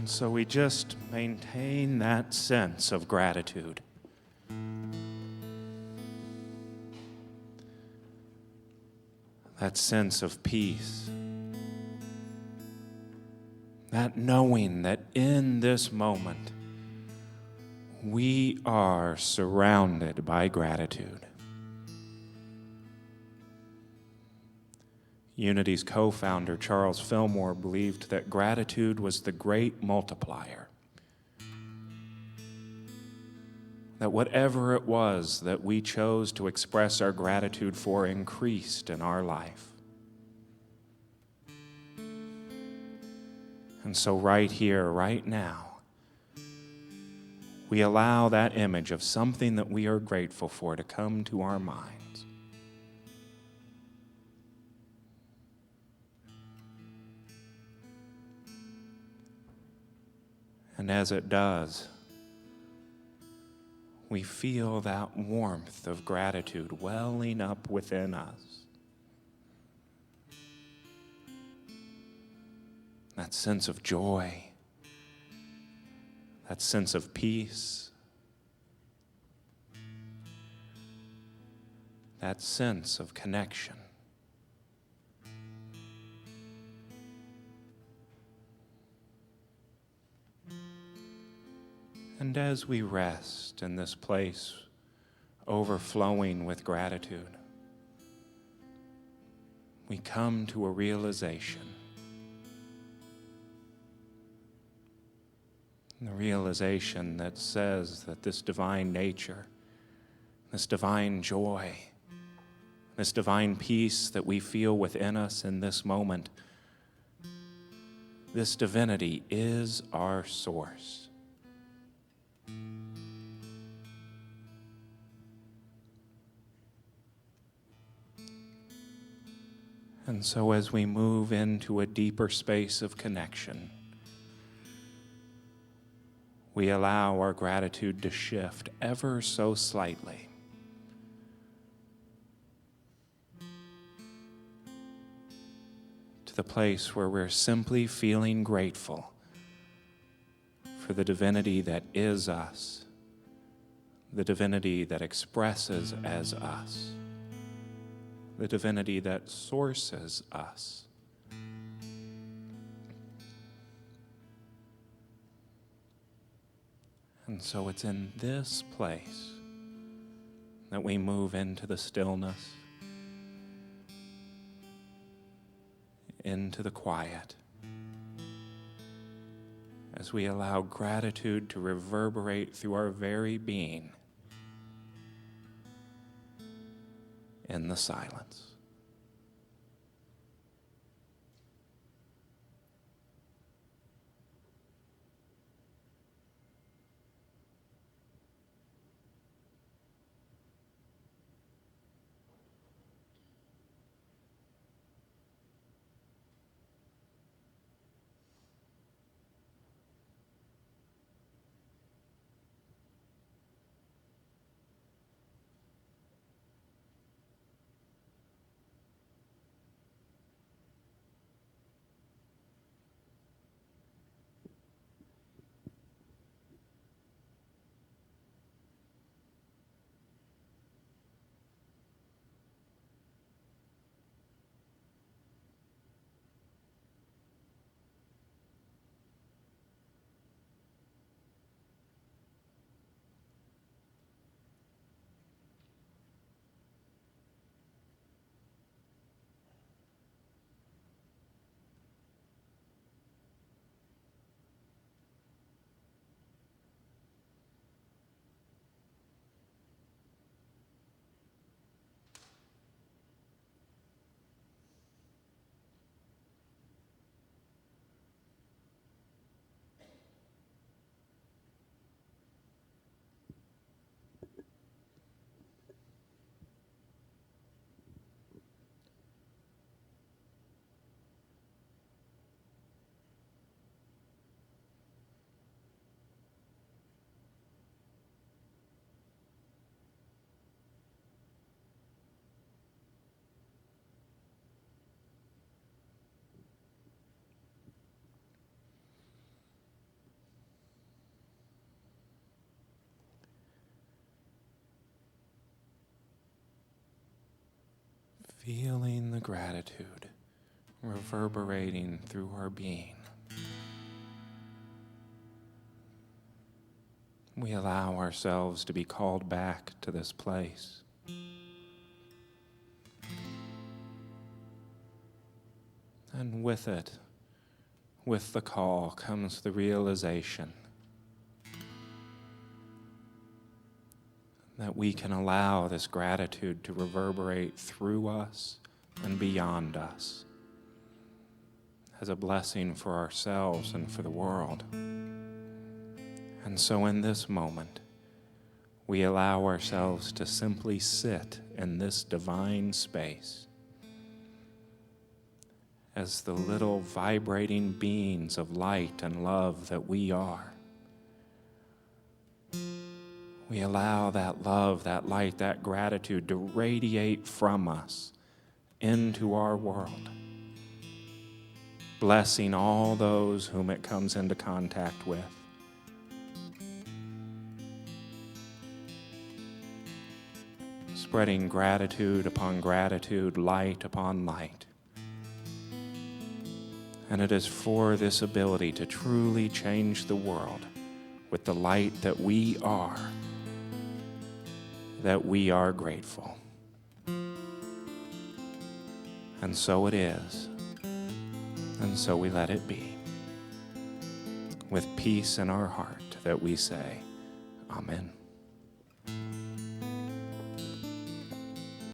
And so we just maintain that sense of gratitude. That sense of peace. That knowing that in this moment, we are surrounded by gratitude. Unity's co-founder, Charles Fillmore, believed that gratitude was the great multiplier. That whatever it was that we chose to express our gratitude for increased in our life. And so right here, right now, we allow that image of something that we are grateful for to come to our minds. And as it does, we feel that warmth of gratitude welling up within us. That sense of joy, that sense of peace, that sense of connection. And as we rest in this place overflowing with gratitude, we come to a realization. The realization that says that this divine nature, this divine joy, this divine peace that we feel within us in this moment, this divinity is our source. And so as we move into a deeper space of connection, we allow our gratitude to shift ever so slightly. To the place where we're simply feeling grateful for the divinity that is us, the divinity that expresses as us, the divinity that sources us. And so it's in this place that we move into the stillness, into the quiet, as we allow gratitude to reverberate through our very being in the silence. Feeling the gratitude reverberating through our being. We allow ourselves to be called back to this place. And with it, with the call, comes the realization that we can allow this gratitude to reverberate through us and beyond us as a blessing for ourselves and for the world. And so in this moment, we allow ourselves to simply sit in this divine space as the little vibrating beings of light and love that we are. We allow that love, that light, that gratitude to radiate from us into our world, blessing all those whom it comes into contact with. Spreading gratitude upon gratitude, light upon light. And it is for this ability to truly change the world with the light that we are grateful. And so it is, and so we let it be. With peace in our heart that we say, Amen.